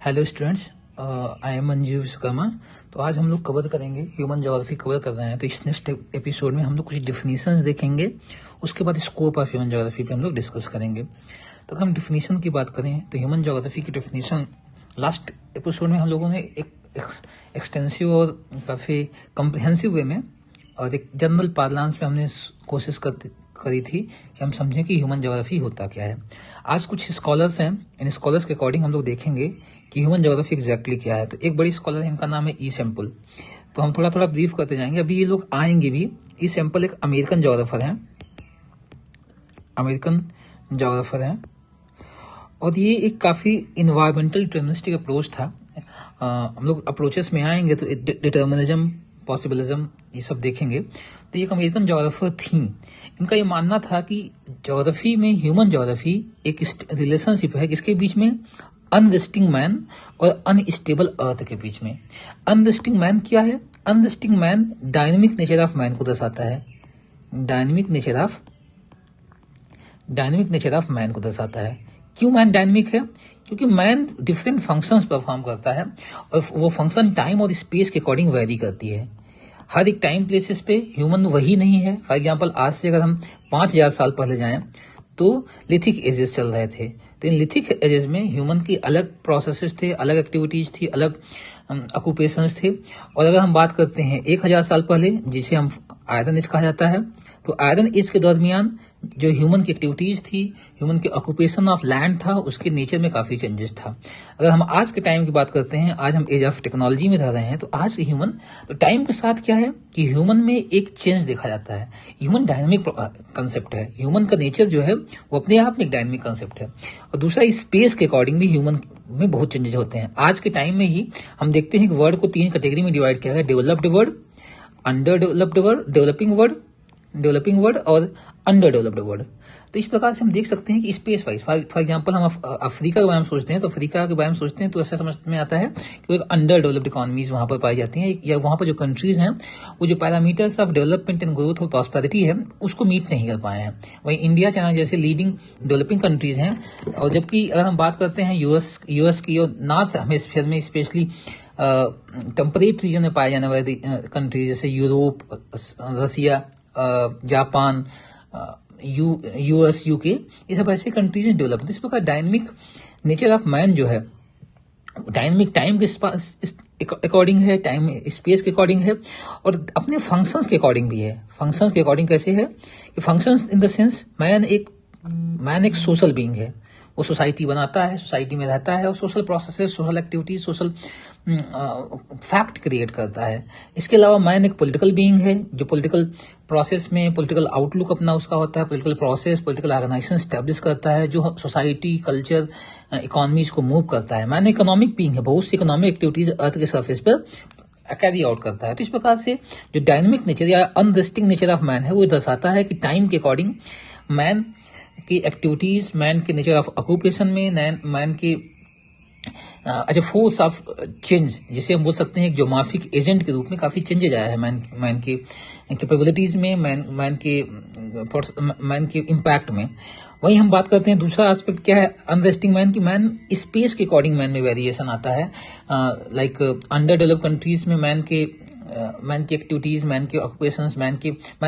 Hello students, I am Manjeev Vishwakarma. तो आज हम लोग कवर करेंगे ह्यूमन ज्योग्राफी कवर कर रहे हैं। तो इस नेक्स्ट एपिसोड में हम लोग कुछ डिफिनीशंस देखेंगे, उसके बाद स्कोप ऑफ ह्यूमन ज्योग्राफी पे हम लोग डिस्कस करेंगे। तो अगर हम डिफिनीशन की बात करें तो ह्यूमन ज्योग्राफी की डिफिनीशन लास्ट एपिसोड में हम लोगों ने एक एक्सटेंसिव और काफ़ी कम्प्रिहेंसिव वे में और एक जनरल पार्लांस में हमने कोशिश करी थी कि हम समझें कि ह्यूमन ज्योग्राफी होता क्या है। आज कुछ स्कॉलर्स हैं, इन स्कॉलर्स के अकॉर्डिंग हम लोग देखेंगे कि ह्यूमन ज्योग्राफी एग्जैक्टली क्या है। तो एक बड़ी स्कॉलर है, इनका नाम है ई सैम्पल। तो हम थोड़ा थोड़ा ब्रीफ करते जाएंगे, अभी ये लोग आएंगे भी। ई सैम्पल एक अमेरिकन ज्योग्राफर हैं, और ये एक काफ़ी इन्वायरमेंटल डिटर्मिनिस्टिक अप्रोच था। हम लोग अप्रोचेस में आएंगे तो डिटर्मिनिज्म, पॉसिबिलिज्म, ये सब देखेंगे। तो ये एक अमेरिकन ज्योग्राफर थी। इनका ये मानना था कि ज्योग्राफी में ह्यूमन ज्योग्राफी एक रिलेशनशिप है किसके बीच में, अनरेस्टिंग मैन और अनस्टेबल अर्थ के बीच में। अनरेस्टिंग मैन क्या है? Unresting man dynamic nature of man को दर्शाता है। डायनेमिक नेचर ऑफ मैन को दर्शाता है। क्यों मैन डायनेमिक है? क्योंकि मैन डिफरेंट फंक्शंस परफॉर्म करता है और वो फंक्शन टाइम और स्पेस के अकॉर्डिंग वेरी करती है। हर एक टाइम प्लेसेस पे ह्यूमन वही नहीं है। फॉर एग्जांपल आज से अगर हम 5000 साल पहले जाएं तो लिथिक एजेस चल रहे थे। तो इन लिथिक एजेस में ह्यूमन की अलग प्रोसेसेस थे, अलग एक्टिविटीज थी, अलग ऑक्यूपेशंस थे। और अगर हम बात करते हैं 1000 साल पहले, जिसे हम आयरन एज कहा जाता है, तो आयरन एज के दरमियान जो ह्यूमन की एक्टिविटीज थी, ह्यूमन के ऑक्यूपेशन ऑफ लैंड था, उसके नेचर में काफी चेंजेस था। अगर हम आज के टाइम की बात करते हैं, आज हम एज ऑफ टेक्नोलॉजी में रह रहे हैं, तो आज ह्यूमन, तो टाइम के साथ क्या है कि ह्यूमन में एक चेंज देखा जाता है। ह्यूमन डायनेमिक कंसेप्ट है। ह्यूमन का नेचर जो है वो अपने आप में एक डायनेमिक कंसेप्ट है। और दूसरा, स्पेस के अकॉर्डिंग भी ह्यूमन में बहुत चेंजेस होते हैं। आज के टाइम में ही हम देखते हैं कि वर्ड को 3 कैटेगरी में डिवाइड किया गया: developed world, under developed world, developing world और अंडर डेवलप्ड वर्ल्ड। तो इस प्रकार से हम देख सकते हैं कि स्पेस वाइज, फॉर एग्जांपल हम अफ्रीका के बारे में सोचते हैं, तो अफ्रीका के बारे में सोचते हैं तो ऐसा समझ में आता है कि एक अंडर डेवलप्ड इकोनॉमीज वहां पर पाई जाती हैं, या वहां पर जो कंट्रीज हैं वो जो parameters of development and growth और प्रॉस्पेरिटी है उसको मीट नहीं कर पाए हैं। वहीं इंडिया, चाइना जैसे लीडिंग डेवलपिंग कंट्रीज हैं। और जबकि अगर हम बात करते हैं यूएस की और नॉर्थ हेमिस्फीयर में स्पेशली टेम्परेट रीजन में पाए जाने वाले कंट्रीज जैसे यूरोप, रसिया, जापान, यूएस, यूके, ये सब ऐसे कंट्रीज में डेवलप। इस प्रकार डायनेमिक नेचर ऑफ मैन जो है डायनेमिक टाइम के अकॉर्डिंग है, टाइम स्पेस के अकॉर्डिंग है, और अपने फंक्शंस के अकॉर्डिंग भी है। फंक्शंस के अकॉर्डिंग कैसे है कि functions in the sense man एक सोशल बीइंग है। वो सोसाइटी बनाता है, सोसाइटी में रहता है और social processes, social activities, social fact create करता है। इसके अलावा मैन एक पॉलिटिकल बीइंग है जो पॉलिटिकल प्रोसेस में पॉलिटिकल आउटलुक अपना उसका होता है, political process, political organisation establish करता है जो सोसाइटी, कल्चर, इकोनॉमीज को मूव करता है। मैन इकोनॉमिक बीइंग है, बहुत सी इकोनॉमिक एक्टिविटीज अर्थ के सरफेस पर कैरी आउट करता है। तो इस प्रकार से जो डायनेमिक नेचर या अनरेस्टिंग नेचर ऑफ मैन है वो दर्शाता है कि टाइम के अकॉर्डिंग मैन की एक्टिविटीज, मैन के नेचर ऑफ ऑक्यूपेशन में, मैन की अच्छा फोर्स ऑफ चेंज, जिसे हम बोल सकते हैं एक ज्योमॉर्फिक एजेंट के रूप में काफी चेंजेज आया है मैन की कैपेबिलिटीज में, मैन के इम्पैक्ट में। वहीं हम बात करते हैं दूसरा एस्पेक्ट क्या है अनरेस्टिंग मैन की, मैन स्पेस के अकॉर्डिंग मैन में वेरिएशन आता है। लाइक अंडर डेवलप्ड कंट्रीज में मैन की एक्टिविटीज, मैन के ऑक्यूपेशंस, मैन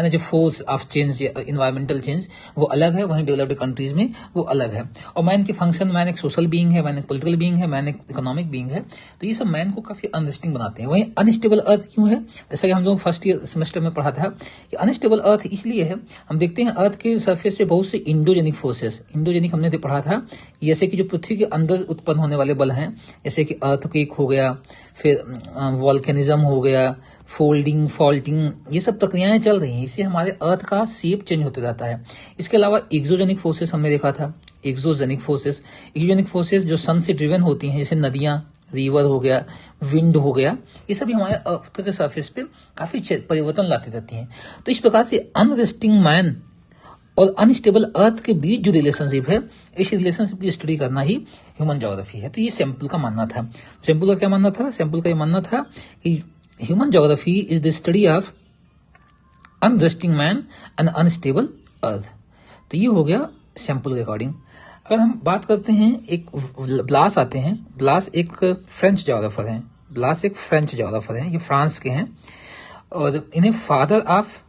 जो force of change, environmental change, वो अलग है। वहीं डेवलप्ड कंट्रीज में वो अलग है। और मैन के फंक्शन, मैन एक सोशल बीइंग है, मैन एक पॉलिटिकल बीइंग है, मैन एक इकोनॉमिक बीइंग है। तो ये सब मैन को काफी अनरेस्टिंग बनाते हैं। वहीं अनस्टेबल अर्थ क्यों है? जैसा कि हम लोग फर्स्ट ईयर सेमेस्टर में पढ़ा था कि अनस्टेबल अर्थ इसलिए है, हम देखते हैं अर्थ के सरफेस पे बहुत से इंडोजेनिक फोर्सेस, इंडोजेनिक हमने पढ़ा था, जैसे कि जो पृथ्वी के अंदर उत्पन्न होने वाले बल हैं, जैसे कि अर्थक्वेक हो गया, फिर वॉल्केनिज्म हो गया, फोल्डिंग, फॉल्टिंग, ये सब प्रक्रियाएं चल रही हैं। इससे हमारे अर्थ का शेप चेंज होते रहता है। इसके अलावा एक्सोजेनिक फोर्सेस हमने देखा था। एक्सोजेनिक फोर्सेस जो सन से ड्रिवन होती हैं, जैसे नदियां, रिवर हो गया, विंड हो गया, ये सभी हमारे अर्थ के सरफेस पे काफी परिवर्तन लाती रहती हैं। तो इस प्रकार से अनरेस्टिंग मैन और अनस्टेबल अर्थ के बीच जो रिलेशनशिप है, इस रिलेशनशिप की स्टडी करना ही ह्यूमन ज्योग्राफी है। तो ये सैंपल का मानना था। सैंपल का क्या मानना था? सैंपल का ये मानना था कि human geography is the study of unresting man and unstable earth. तो ये हो गया सैंपल के अकॉर्डिंग। अगर हम बात करते हैं, एक ब्लास आते हैं, ब्लास एक फ्रेंच जोग्राफर हैं, ब्लास एक फ्रेंच जोग्राफर हैं, ये फ्रांस के हैं, और इन्हें father of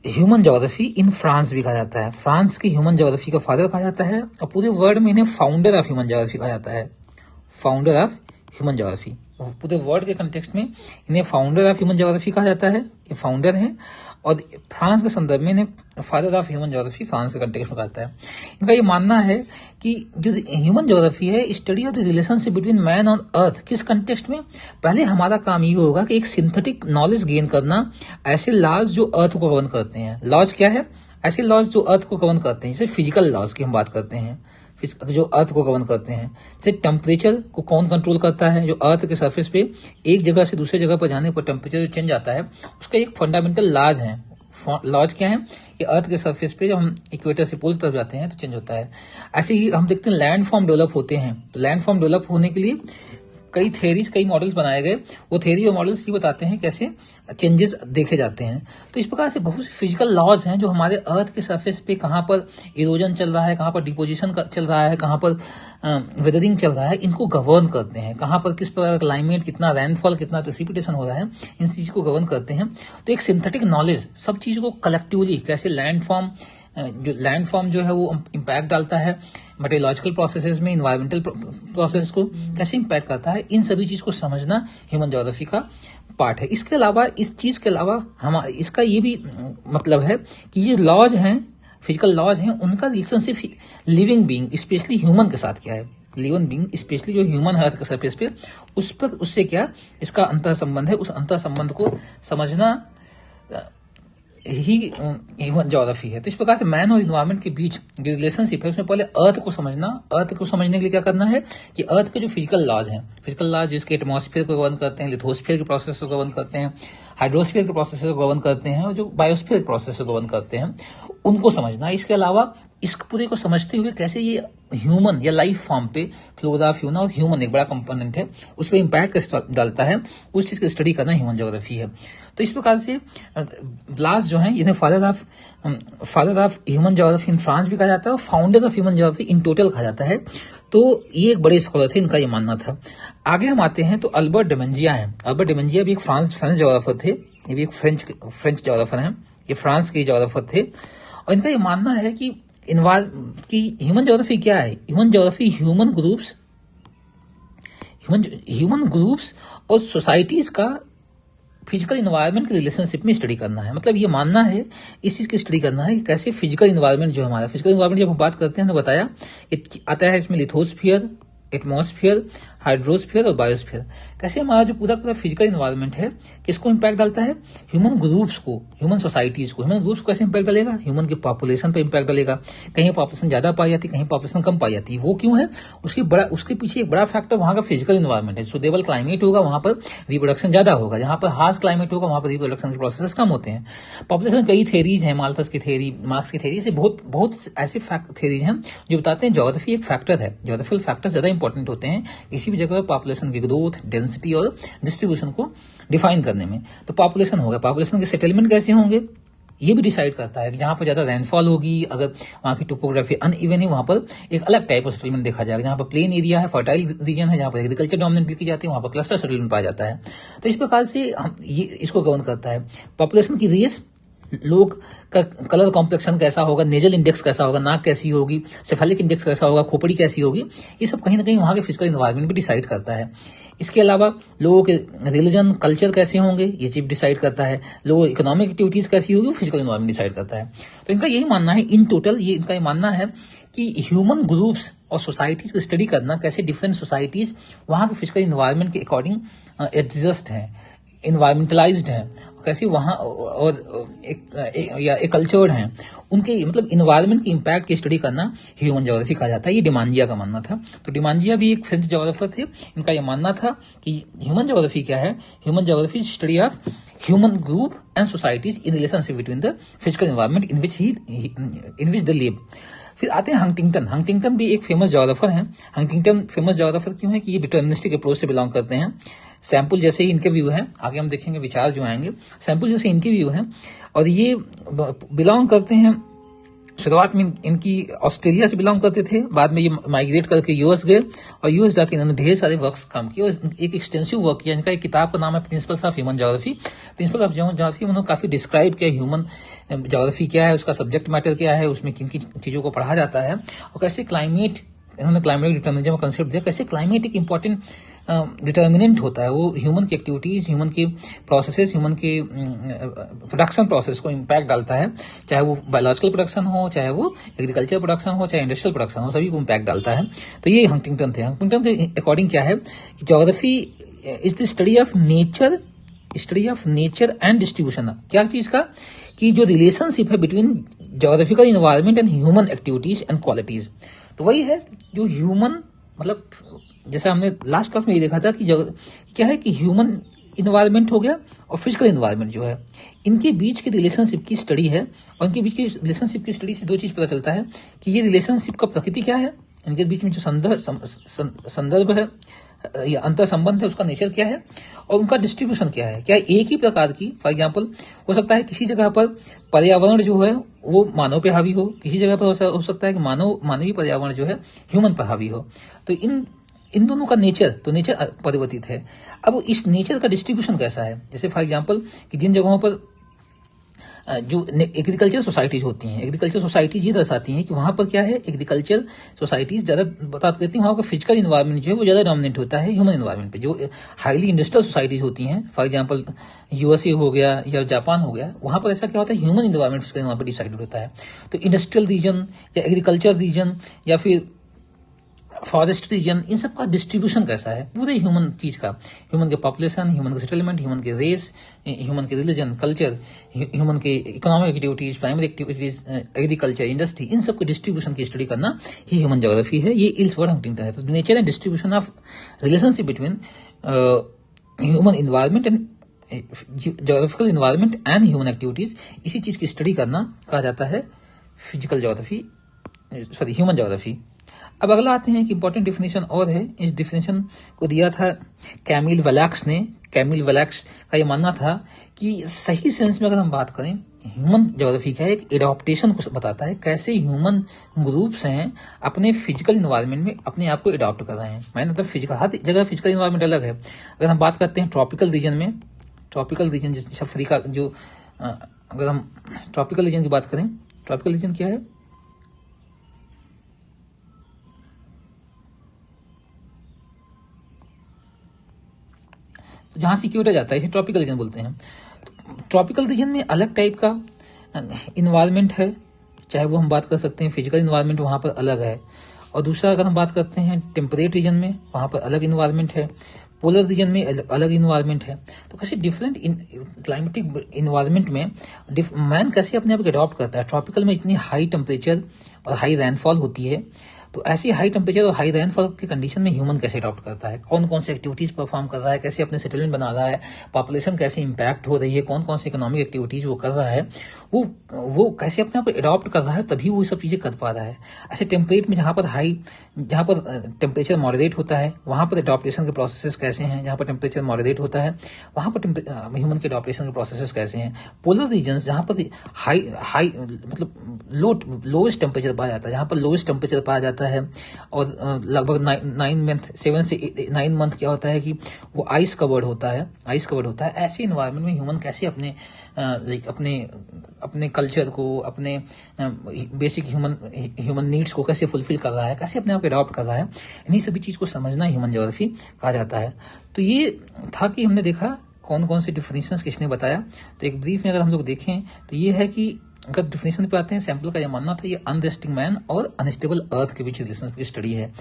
human geography in France भी कहा जाता है। फ्रांस की ह्यूमन ज्योग्राफी का फादर कहा जाता है, और पूरे वर्ल्ड में इन्हें फाउंडर ऑफ ह्यूमन ज्योग्राफी कहा जाता है। फाउंडर ऑफ ह्यूमन ज्योग्राफी, पूरे वर्ल्ड के कंटेक्स्ट में इन्हें फाउंडर ऑफ ह्यूमन ज्योग्राफी कहा जाता है। ये फाउंडर हैं, और फ्रांस के संदर्भ में इन्हें father of human geography France के कंटेक्स्ट में कहता है। इनका ये मानना है कि जो ह्यूमन ज्योग्राफी है, study of the relationship between man और अर्थ। किस कंटेक्स्ट में? पहले हमारा काम ये होगा कि एक सिंथेटिक नॉलेज गेन करना, ऐसे लॉज जो अर्थ को गवर्न करते हैं। लॉज क्या है? ऐसे लॉज जो अर्थ को गवर्न करते हैं, जैसे फिजिकल लॉज की हम बात करते हैं, जो अर्थ को गवर्न करते हैं। जैसे टेम्परेचर को कौन कंट्रोल करता है? जो अर्थ के सरफेस पे एक जगह से दूसरे जगह पर जाने पर टेम्परेचर जो चेंज आता है, उसका एक फंडामेंटल लॉज है। लॉज क्या है? कि अर्थ के सरफेस पे जब हम इक्वेटर से पोल तरफ जाते हैं तो चेंज होता है। ऐसे ही हम देखते हैं लैंड फॉर्म डेवलप होते हैं, तो लैंड फॉर्म डेवलप होने के लिए कई थ्योरीज, कई मॉडल्स बनाए गए। वो थ्योरी और मॉडल्स ये बताते हैं कैसे चेंजेस देखे जाते हैं। तो इस प्रकार से बहुत से फिजिकल लॉज हैं जो हमारे अर्थ के सरफेस पे कहाँ पर इरोजन चल रहा है, कहाँ पर डिपोजिशन चल रहा है, कहाँ पर वेदरिंग चल रहा है, इनको गवर्न करते हैं। कहाँ पर किस प्रकार का क्लाइमेट, कितना रेनफॉल, कितना प्रेसिपिटेशन हो रहा है, इन चीज को गवर्न करते हैं। तो एक सिंथेटिक नॉलेज सब चीजों को कलेक्टिवली कैसे लैंड फॉर्म जो है वो इम्पैक्ट डालता है मेटेरोलॉजिकल प्रोसेसेस में, इन्वायरमेंटल प्रोसेस को कैसे इम्पैक्ट करता है, इन सभी चीज को समझना ह्यूमन ज्योग्राफी का पार्ट है। इसके अलावा, इस चीज के अलावा हमारा इसका ये भी मतलब है कि ये लॉज हैं, फिजिकल लॉज हैं, उनका relationship living being specially human के साथ क्या है। लिविंग बीइंग स्पेशली जो ह्यूमन है अर्थ के सरफेस पे, उस पर उससे क्या इसका अंतर संबंध है, उस अंतर संबंध को समझना ही ह्यूमन ज्योग्राफी है। तो इस प्रकार से मैन और इन्वायरमेंट के बीच जो रिलेशनशिप है, उसमें पहले अर्थ को समझना। अर्थ को समझने के लिए क्या करना है कि अर्थ के जो फिजिकल लॉज हैं, फिजिकल लॉज जिसके एटमॉस्फेयर को गवर्न करते हैं, लिथोस्फीयर के प्रोसेस को गवर्न करते हैं, हाइड्रोस्फीयर के प्रोसेस को गवर्न करते हैं, और जो बायोस्फीयर के प्रोसेस को गवर्न करते हैं, उनको समझना। इसके अलावा इस पूरे को समझते हुए कैसे ये ह्यूमन या लाइफ फॉर्म पे, फ्लोरा, फ्यूना और ह्यूमन एक बड़ा कंपोनेंट है, उस पर इम्पैक्ट कैसे डालता है, उस चीज की स्टडी करना ह्यूमन ज्योग्राफी है। तो इस प्रकार से ब्लास जो है, इन्हें father of human geography in France भी कहा जाता है, और founder of human geography in total कहा जाता है। तो ये एक बड़े स्कॉलर थे, इनका ये मानना था। आगे हम आते हैं तो अल्बर्ट डेमेंजिया है। अल्बर्ट डेमेंजिया भी एक फ्रेंच ज्योग्राफर थे, ये भी एक फ्रेंच ज्योग्राफर हैं, ये फ्रांस के ज्योग्राफर थे। और इनका ये मानना है कि ह्यूमन ज्योग्राफी क्या है? ह्यूमन ज्योग्राफी ह्यूमन ग्रुप्स और सोसाइटीज का फिजिकल इन्वायरमेंट के रिलेशनशिप में स्टडी करना है। मतलब ये मानना है, इस चीज की स्टडी करना है कि कैसे फिजिकल इन्वायरमेंट जो हमारा फिजिकल इन्वायरमेंट जब हम बात करते हैं तो बताया आता है इसमें लिथोस्फीयर, एटमॉस्फेयर, हाइड्रोस्फीयर और बायोस्फीयर। कैसे हमारा जो पूरा फिजिकल इन्वायरमेंट है किसको इम्पैक्ट डालता है? ह्यूमन ग्रुप्स को, ह्यूमन सोसाइटीज को। ह्यूमन ग्रुप्स को कैसे इम्पैक्ट डालेगा? ह्यूमन की पॉपुलेशन पर इम्पैक्ट डालेगा। कहीं पॉपुलेशन ज्यादा पाई जाती है, कहीं पॉपुलेशन कम पाई जाती है। वो क्यों है? उसके पीछे एक बड़ा फैक्टर वहां का फिजिकल इन्वायरमेंट है। सुटेबल क्लाइमेट होगा वहां पर रिप्रोडक्शन ज्यादा होगा, जहां पर हार्श क्लाइमेट होगा वहां पर रिप्रोडक्शन के प्रोसेस कम होते हैं। पॉपुलेशन कई थेरीज हैं, माल्थस की थेरी, मार्क्स की थेरी, से बहुत ऐसे थेरीज हैं जो बताते हैं ज्योग्राफी एक फैक्टर है। ज्योग्राफिकल फैक्टर ज्यादा इंपॉर्टेंट होते हैं किसी भी जगह पॉपुलेशन की ग्रोथ, डेंसिटी और डिस्ट्रीब्यूशन को डिफाइन करने में। तो पॉपुलेशन होगा, पॉपुलेशन के सेटलमेंट कैसे होंगे ये भी डिसाइड करता है कि जहां पर ज्यादा रेनफॉल होगी, अगर वहां की टोपोग्राफी अनइवन है, वहां पर एक अलग टाइप ऑफ सेटलमेंट देखा जाएगा। जहां पर प्लेन एरिया है, फर्टाइल रीजन है, जहां पर एग्रीकल्चर डोमिनेंट की जाती है, वहां पर क्लस्टर सेटलमेंट पाया जाता है। तो इस प्रकार से हम ये इसको गवर्न करता है। पॉपुलेशन की रेस, लोग का कलर कॉम्प्लेक्शन कैसा होगा, नेजल इंडेक्स कैसा होगा, नाक कैसी होगी, सेफेलिक इंडेक्स कैसा होगा, खोपड़ी कैसी होगी, ये सब कहीं ना कहीं वहां के फिजिकल इन्वायरमेंट भी डिसाइड करता है। इसके अलावा लोगों के रिलीजन, कल्चर कैसे होंगे ये चीज डिसाइड करता है। लोगों इकोनॉमिक एक्टिविटीज कैसी होगी वो फिजिकल इन्वायरमेंट डिसाइड करता है। तो इनका यही मानना है, इन टोटल ये इनका मानना है कि ह्यूमन ग्रुप्स और सोसाइटीज की स्टडी करना, कैसे डिफरेंट सोसाइटीज वहां के फिजिकल इन्वायरमेंट के अकॉर्डिंग एडजस्ट है, इन्वायरमेंटलाइज्ड है, कैसे वहां और एक कल्चर्ड हैं, उनके मतलब इन्वायरमेंट की इम्पैक्ट की स्टडी करना ह्यूमन ज्योग्राफी कहा जाता है। ये डिमांजिया का मानना था। तो डिमांजिया भी एक फ्रेंच ज्योग्राफर थे। इनका यह मानना था कि ह्यूमन ज्योग्राफी क्या है? Human geography study of human group and societies in relationship between the physical environment in which they live. फिर आते हैं हंटिंगटन भी एक फेमस ज्योग्राफर हैं। हंटिंगटन फेमस ज्योग्राफर क्यों है कि ये डिटर्मिनिस्टिक अप्रोच से बिलोंग करते हैं। सैंपल जैसे ही इनके व्यू हैं, आगे हम देखेंगे विचार जो आएंगे, सैंपल जैसे इनके व्यू हैं और ये बिलोंग करते हैं, शुरुआत में इनकी ऑस्ट्रेलिया से बिलोंग करते थे, बाद में ये माइग्रेट करके यूएस गए और यूएस जाके इन्होंने ढेर सारे वर्क्स काम किए और एक एक्सटेंसिव वर्क किया। इनका एक किताब का नाम है principles of human geography. Principle of geography उन्होंने काफी डिस्क्राइब किया ह्यूमन ज्योग्राफी क्या है, उसका सब्जेक्ट मैटर क्या है, उसमें किन किन चीजों को पढ़ा जाता है और कैसे क्लाइमेट, इन्होंने क्लाइमेट डिटर्मिनिज्म का कंसेप्ट दिया, कैसे क्लाइमेट एक इंपॉर्टेंट डिटर्मिनेंट होता है, वो ह्यूमन की एक्टिविटीज, ह्यूमन के प्रोसेसेस, ह्यूमन के प्रोडक्शन प्रोसेस को इम्पैक्ट डालता है, चाहे वो बायोलॉजिकल प्रोडक्शन हो, चाहे वो एग्रीकल्चर प्रोडक्शन हो, चाहे इंडस्ट्रियल प्रोडक्शन हो, सभी को इम्पैक्ट डालता है। तो ये हंटिंगटन थे। हंटिंगटन के अकॉर्डिंग क्या है कि geography is the study of nature and distribution. क्या चीज का कि जो रिलेशनशिप है between geographical environment and human activities and qualities. तो वही है जो ह्यूमन, मतलब जैसा हमने लास्ट क्लास में ये देखा था कि क्या है कि ह्यूमन इन्वायरमेंट हो गया और फिजिकल इन्वायरमेंट जो है, इनके बीच की रिलेशनशिप की स्टडी है और इनके बीच की रिलेशनशिप की स्टडी से दो चीज पता चलता है कि ये रिलेशनशिप का प्रकृति क्या है, इनके बीच में जो संदर्भ है या अंतर संबंध है उसका नेचर क्या है और उनका डिस्ट्रीब्यूशन क्या है। क्या एक ही प्रकार की, फॉर एग्जांपल हो सकता है किसी जगह पर पर्यावरण जो है वो मानव पे हावी हो, किसी जगह पर हो सकता है कि मानवीय पर्यावरण जो है ह्यूमन पर हावी हो। तो इन दोनों का नेचर परिवर्तित है। अब इस नेचर का डिस्ट्रीब्यूशन कैसा है, जैसे फॉर एग्जांपल कि जिन जगहों पर जो एग्रीकल्चर सोसाइटीज होती हैं, एग्रीकल्चर सोसाइटीज ये दर्शाती हैं कि वहां पर क्या है, एग्रीकल्चर सोसाइटीज ज्यादा बता देती हैं वहां का फिजिकल इन्वायरमेंट जो है वो ज्यादा डोमिनेट होता है ह्यूमन इन्वायरमेंट पे। जो हाईली इंडस्ट्रियल सोसाइटीज होती हैं, फॉर एग्जांपल यूएसए हो गया या जापान हो गया, वहां पर ऐसा क्या होता है, human environment physical environment decided होता है। तो इंडस्ट्रियल रीजन या एग्रीकल्चर रीजन या फिर फॉरेस्ट रीजन, इन सब का डिस्ट्रीब्यूशन कैसा है पूरे ह्यूमन चीज का, ह्यूमन के पॉपुलेशन, ह्यूमन के सेटलमेंट, ह्यूमन के रेस, ह्यूमन के रिलीजन, कल्चर, ह्यूमन के economic activities, primary activities, agriculture, industry, इन सब के डिस्ट्रीब्यूशन की स्टडी करना ही ह्यूमन ज्योग्राफी है। ये इल्सवर्थ हंटिंगटन है। तो nature and distribution of relationship between human environment and geographical environment and human activities, इसी चीज की स्टडी करना कहा जाता है physical geography, sorry human geography. अब अगला आते हैं कि इंपॉर्टेंट डिफिनेशन और है, इस डिफिनेशन को दिया था कैमिल वैलेक्स ने। कैमिल वैलेक्स का ये मानना था कि सही सेंस में अगर हम बात करें, ह्यूमन ज्योग्राफी का एक एडॉप्टेशन को बताता है, कैसे ह्यूमन ग्रुप्स हैं अपने फिजिकल इन्वायरमेंट में अपने आप को एडॉप्ट कर रहे हैं। मैंने मतलब फिजिकल, हर जगह फिजिकल इन्वायरमेंट अलग है। अगर हम बात करते हैं ट्रॉपिकल रीजन में, ट्रॉपिकल रीजन जैसे अफ्रीका, जो अगर हम ट्रॉपिकल रीजन की बात करें, ट्रॉपिकल रीजन क्या है, जहां से इक्वेटर जाता है इसे ट्रॉपिकल रीजन बोलते हैं। ट्रॉपिकल रीजन में अलग टाइप का इन्वायरमेंट है, चाहे वो हम बात कर सकते हैं फिजिकल इन्वायरमेंट वहां पर अलग है, और दूसरा अगर हम बात करते हैं टेम्परेट रीजन में, वहां पर अलग इन्वायरमेंट है, पोलर रीजन में अलग इन्वायरमेंट है। तो कैसे डिफरेंट क्लाइमेटिक इन्वायरमेंट में मैन कैसे अपने आप को अडॉप्ट करता है। ट्रॉपिकल में इतनी हाई टेम्परेचर और हाई रेनफॉल होती है, तो ऐसी हाई टेम्परेचर और हाई रेनफॉल की कंडीशन में ह्यूमन कैसे अडॉप्ट करता है, कौन कौन सी एक्टिविटीज परफॉर्म कर रहा है, कैसे अपने सेटलमेंट बना रहा है, पॉपुलेशन कैसे इंपैक्ट हो रही है, कौन कौन सी इकोनॉमिक एक्टिविटीज वो कर रहा है, वो कैसे अपने आप को अडॉप्ट कर रहा है, तभी वो सब चीजें कर पा रहा है। ऐसे टेम्परेट में जहां पर टेम्परेचर मॉडरेट होता है वहां पर अडॉप्टेशन के प्रोसेसेस कैसे हैं, जहां पर टेम्परेचर मॉडरेट होता है वहां पर ह्यूमन के अडॉप्टेशन के प्रोसेसेस कैसे हैं। पोलर रीजन जहां पर हाई मतलब लोएस्ट टेम्परेचर पाया जाता है, जहां पर लोएस्ट टेम्परेचर पाया जाता है और लगभग 7 से 9 मंथ क्या होता है कि वो आइस कवर्ड होता है। ऐसे इन्वायरमेंट में ह्यूमन कैसे अपने कल्चर को, अपने बेसिक ह्यूमन नीड्स को कैसे फुलफिल कर रहा है, कैसे अपने आप को अडॉप्ट कर रहा है, इन्हीं सभी चीज को समझना ह्यूमन ज्योग्राफी कहा जाता है। तो ये था कि हमने देखा कौन कौन से डिफिनेशंस किसने बताया। तो एक ब्रीफ में अगर हम लोग देखें तो ये है कि अगर डिफिनेशन पे आते हैं, सैंपल का यह मानना था ये अनरेस्टिंग मैन और अनस्टेबल अर्थ के बीच रिलेशन की स्टडी है।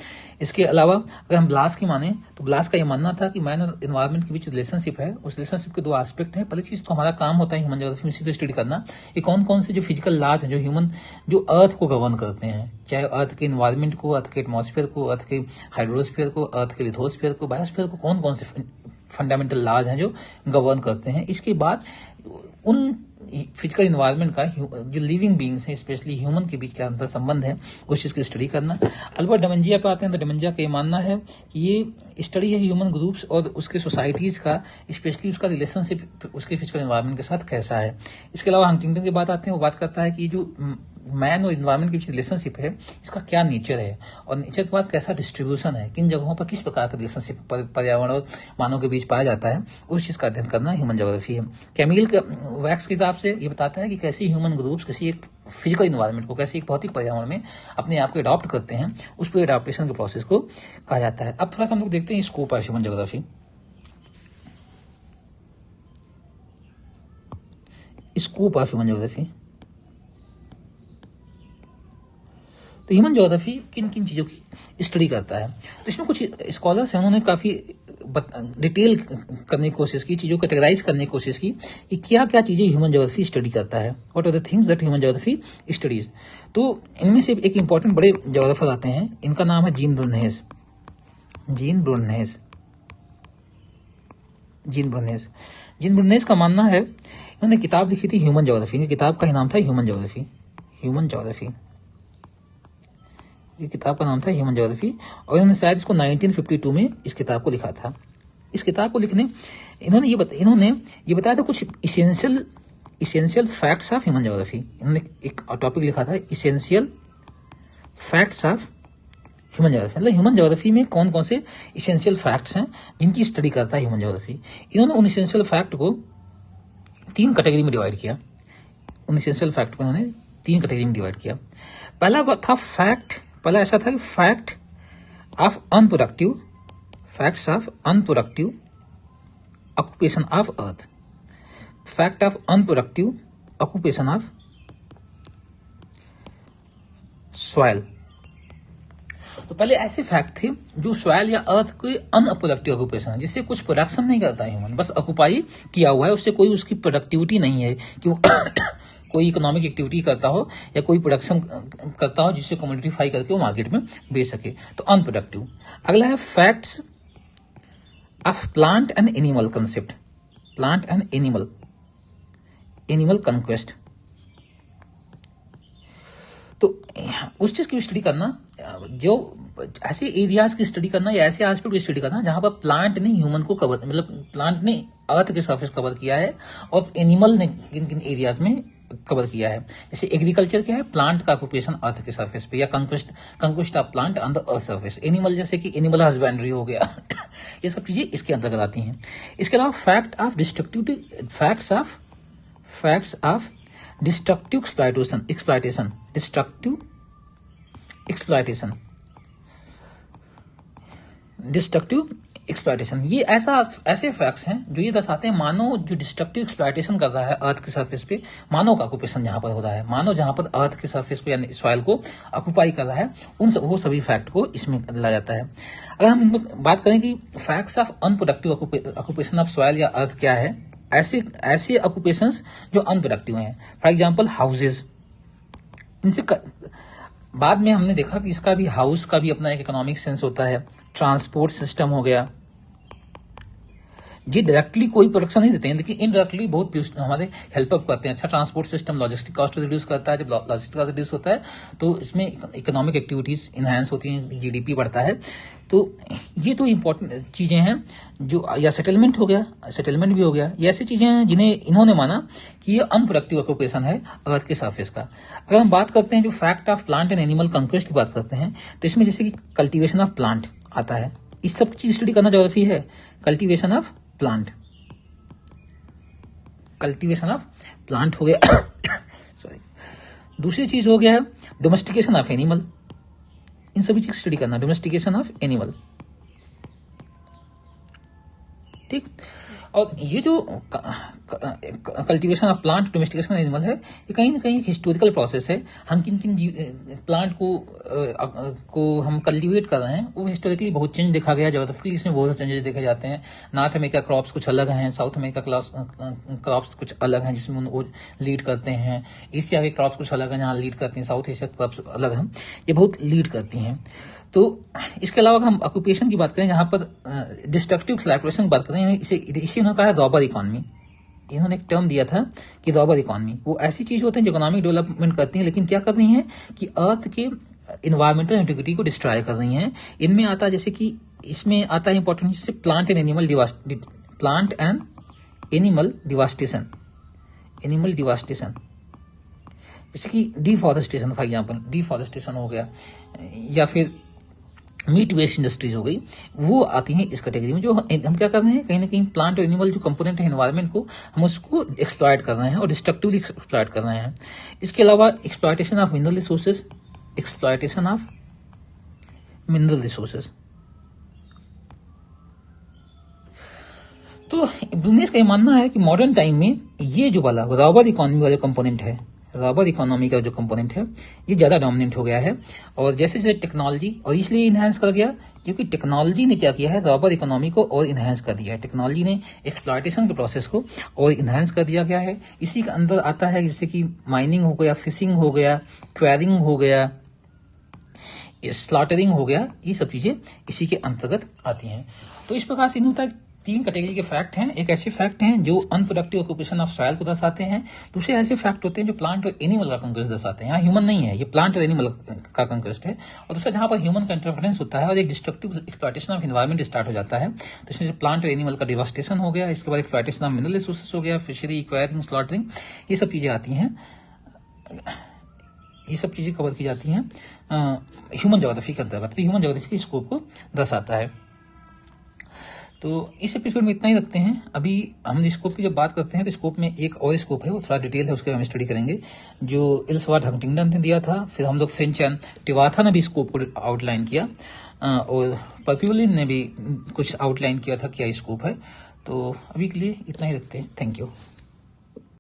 इसके अलावा अगर हम ब्लास की माने तो ब्लास का यह मानना था कि मैन और एनवायरमेंट के बीच रिलेशनशिप है, उस रिलेशनशिप के दो एस्पेक्ट हैं। पहली चीज तो हमारा काम होता है ह्यूमन ज्योग्राफी में इसी को स्टडी करना कि कौन कौन से जो फिजिकल लॉज हैं जो अर्थ को गवर्न करते हैं, चाहे अर्थ के इन्वायरमेंट को, अर्थ के एटमॉस्फेयर को, अर्थ के हाइड्रोस्फीयर को, अर्थ के लिथोस्फीयर को, बायोस्फीयर को, कौन कौन से फंडामेंटल लॉज हैं जो गवर्न करते हैं। इसके बाद उन फिजिकल इन्वायरमेंट का जो लिविंग बींग्स हैं स्पेशली ह्यूमन के बीच क्या अंतर संबंध है उस चीज की स्टडी करना। अल्बर्ट डमंजिया पे आते हैं तो डमंजिया का ये मानना है कि ये स्टडी है ह्यूमन ग्रुप्स और उसके सोसाइटीज का, स्पेशली उसका रिलेशनशिप उसके फिजिकल इन्वायरमेंट के साथ कैसा है। इसके अलावा हंटिंगटन की बात आते हैं, वो बात करता है कि जो मैन और इन्वायरमेंट के बीच रिलेशनशिप है इसका क्या नेचर है और नेचर के बाद कैसा डिस्ट्रीब्यूशन है, किन जगहों पर किस प्रकार का रिलेशनशिप पर्यावरण और मानव के बीच पाया जाता है, उस चीज का अध्ययन करना ह्यूमन ज्योग्राफी है। कैमिल वैक्स के हिसाब से ये बताता है कि कैसे ह्यूमन ग्रुप्स किसी एक फिजिकल इन्वायरमेंट को, कैसे एक भौतिक पर्यावरण में अपने आप को अडॉप्ट करते हैं, उस पर अडॉप्टेशन के प्रोसेस को कहा जाता है। अब थोड़ा सा हम लोग देखते हैं scope of human geography. Scope of human geography, तो ह्यूमन ज्योग्राफी किन किन चीजों की स्टडी करता है, तो इसमें कुछ स्कॉलर्स हैं उन्होंने काफी डिटेल करने की कोशिश की, चीजों को कैटेगराइज करने की कोशिश की कि क्या क्या चीजें ह्यूमन ज्योग्राफी स्टडी करता है, what are the things that human geography studies. तो इनमें से एक इंपॉर्टेंट बड़े ज्योग्राफर आते हैं, इनका नाम है जीन ब्रुनहेस। जीन ब्रुनहेस का मानना है, इन्होंने किताब लिखी थी ह्यूमन ज्योग्राफी, इनकी किताब का ही नाम था ह्यूमन ज्योग्राफी। ये किताब का नाम था ह्यूमन ज्योग्राफी और इन्होंने शायद इसको 1952 में इस किताब को लिखा था। इस किताब को लिखने इन्होंने ये बताया था कुछ essential facts of human geography. इन्होंने एक टॉपिक लिखा था essential facts of human geography, मतलब ह्यूमन ज्योग्राफी में कौन कौन से इसेंशियल फैक्ट्स हैं जिनकी स्टडी करता है ह्यूमन ज्योग्राफी। इन्होंने उन इसेंशियल फैक्ट को 3 कैटेगरी में डिवाइड किया। पहला ऐसा था कि facts of unproductive occupation of earth, fact of unproductive occupation of soil. तो पहले ऐसे फैक्ट थे जो सॉइल या अर्थ कोई अनप्रोडक्टिव ऑक्यूपेशन है, जिससे कुछ प्रोडक्शन नहीं करता है ह्यूमन, बस ऑक्यूपाई किया हुआ है, उससे कोई उसकी प्रोडक्टिविटी नहीं है कि वो कोई इकोनॉमिक एक्टिविटी करता हो या कोई प्रोडक्शन करता हो जिससे कमोडिफाई करके वो मार्केट में बेच सके, तो अनप्रोडक्टिव। अगला है facts of plant and animal concept, plant and animal conquest. तो उस चीज की स्टडी करना, जो ऐसे एरियाज की स्टडी करना या ऐसे एस्पेक्ट की स्टडी करना जहां पर प्लांट ने ह्यूमन को कवर, मतलब प्लांट ने अर्थ के सरफेस कवर किया है और एनिमल ने किन किन एरियाज में कवर किया है। जैसे एग्रीकल्चर क्या है, प्लांट का ऑक्यूपेशन अर्थ के सरफेस पे, या conquest of plant on the earth surface. Animal जैसे कि एनिमल हस्बेंड्री हो गया ये सब चीजें इसके अंतर्गत आती हैं। इसके अलावा फैक्ट्स ऑफ डिस्ट्रक्टिव एक्सप्लॉयटेशन, ये ऐसे फैक्ट्स हैं जो ये दर्शाते हैं मानव जो डिस्ट्रक्टिव एक्सप्लॉयटेशन कर रहा है अर्थ के सरफेस पे, मानव का ऑक्यूपेशन जहां पर हो रहा है, मानव जहां पर अर्थ के सरफेस को या सॉइल को ऑक्यूपाई कर रहा है, वो सभी फैक्ट को इसमें लाया जाता है। अगर हम बात करें कि facts of unproductive occupation of soil या अर्थ क्या है, ऐसे ऑक्यूपेशंस जो अनप्रोडक्टिव हैं। फॉर एग्जांपल हाउसेज, इनसे बाद में हमने देखा कि इसका भी हाउस का भी अपना एक इकोनॉमिक सेंस होता है। ट्रांसपोर्ट सिस्टम हो गया, ये डायरेक्टली कोई प्रोडक्शन नहीं देते हैं लेकिन इनडायरेक्टली बहुत हमारे हेल्प अप करते हैं। अच्छा transport system logistic cost reduce करता है, जब लॉजिस्टिक कॉस्ट रिड्यूस होता है तो इसमें इकोनॉमिक एक्टिविटीज इनहेंस होती हैं, जीडीपी बढ़ता है। तो ये तो इंपॉर्टेंट चीजें हैं जो, या सेटलमेंट भी हो गया, ये ऐसी चीजें हैं जिन्हें इन्होंने माना कि ये अनप्रोडक्टिव ऑक्यूपेशन है अर्थ के सरफेस का। अगर हम बात करते हैं जो fact of plant and animal conquest की बात करते हैं, तो इसमें जैसे कि कल्टीवेशन ऑफ प्लांट आता है, इस सब चीज स्टडी करना ज्योग्राफी है। कल्टीवेशन ऑफ प्लांट हो गया सॉरी। दूसरी चीज हो गया है डोमेस्टिकेशन ऑफ एनिमल, इन सभी चीज स्टडी करना, डोमेस्टिकेशन ऑफ एनिमल, ठीक। और ये जो cultivation of plant, domestication of animal है, ये कहीं ना कहीं हिस्टोरिकल प्रोसेस है। हम किन किन प्लांट को हम कल्टीवेट कर रहे हैं, वो हिस्टोरिकली बहुत चेंज देखा गया, ज्योग्राफिकली इसमें बहुत से चेंजेस देखे जाते हैं। नॉर्थ अमेरिका क्रॉप्स कुछ अलग हैं, साउथ अमेरिका क्रॉप्स कुछ अलग हैं जिसमें वो लीड करते हैं। एशिया के क्रॉप्स कुछ अलग हैं जहाँ लीड करती हैं, साउथ एशिया क्रॉप्स अलग हैं, ये बहुत लीड करती हैं। तो इसके अलावा हम ऑक्यूपेशन की बात करें, जहां पर डिस्ट्रक्टिव एक्सप्लॉयटेशन की बात करें, इसे उन्होंने कहा है रॉबर इकोनॉमी। इन्होंने एक टर्म दिया था कि रॉबर इकोनॉमी। वो ऐसी चीज होते हैं जो इकोनॉमिक डेवलपमेंट करती हैं, लेकिन क्या कर रही हैं कि अर्थ के इन्वायरमेंटल इंटीग्रिटी को डिस्ट्रॉय कर रही हैं। इनमें आता है जैसे कि इसमें आता है इंपॉर्टेंट जैसे प्लांट एंड एनिमल डिवास्टेशन, जैसे कि डिफॉरेस्टेशन, फॉर एग्जांपल डिफॉरेस्टेशन हो गया, या फिर मीट वेस्ट इंडस्ट्रीज हो गई, वो आती हैं इस कैटेगरी में। जो हम क्या कर रहे हैं, कहीं ना कहीं प्लांट और एनिमल जो कंपोनेंट है एनवायरनमेंट को, हम उसको एक्सप्लॉयट कर रहे हैं और डिस्ट्रक्टिवली एक्सप्लॉयट कर रहे हैं। इसके अलावा एक्सप्लॉयटेशन ऑफ मिनरल रिसोर्सेज, तो बिजनेस का ये मानना है कि मॉडर्न टाइम में ये जो वाला रॉबर इकोनॉमी वाला कंपोनेंट है, रॉबर इकोनॉमी का जो कंपोनेंट है, ये ज्यादा डोमिनेंट हो गया है। और जैसे जैसे टेक्नोलॉजी, और इसलिए इनहेंस कर गया क्योंकि टेक्नोलॉजी ने क्या किया है, रॉबर इकोनॉमी को और इनहेंस कर दिया है। टेक्नोलॉजी ने एक्सप्लॉयटेशन के प्रोसेस को और इनहेंस कर दिया गया है। इसी के अंदर आता है जैसे कि माइनिंग हो गया, फिशिंग हो गया, क्वेरिंग हो गया, स्लॉटरिंग हो गया, ये सब चीजें इसी के अंतर्गत आती हैं। तो इस प्रकार से इन्होंने तीन कैटेगरी के फैक्ट हैं। एक ऐसे फैक्ट हैं जो अनप्रोडक्टिव ऑक्यूपेशन ऑफ सॉइल को दर्शाते हैं, दूसरे ऐसे फैक्ट होते हैं जो प्लांट और एनिमल का कंक्वेस्ट दर्शाते हैं। यहाँ ह्यूमन नहीं है, ये प्लांट और एनिमल का कंक्वेस्ट है। और दूसरा जहां पर ह्यूमन का इंटरफेरेंस होता है और एक destructive exploitation of environment start हो जाता है, तो इसमें प्लांट और एनिमल का डिवास्टेशन हो गया, इसके बाद एक्सप्लॉयटेशन ऑफ मिनरल रिसोर्सेज हो गया, फिशरी, एक्वायरिंग, स्लॉटरिंग, ये सब चीजें आती हैं, ये सब चीजें कवर की जाती हैं ह्यूमन ज्योग्राफी के अंतर्गत। तो ह्यूमन ज्योग्राफी के स्कोप को दर्शाता है। तो इस एपिसोड में इतना ही रखते हैं। अभी हम स्कोप की जब बात करते हैं तो स्कोप में एक और स्कोप है, वो थोड़ा डिटेल है, उसके हम स्टडी करेंगे, जो इल्सवर्थ हंटिंगटन ने दिया था। फिर हम लोग फ्रेंच एंड टिवाथा ने भी स्कोप को आउटलाइन किया, और पर्क्यूलिन ने भी कुछ आउटलाइन किया था क्या स्कोप है। तो अभी के लिए इतना ही रखते हैं। Thank you.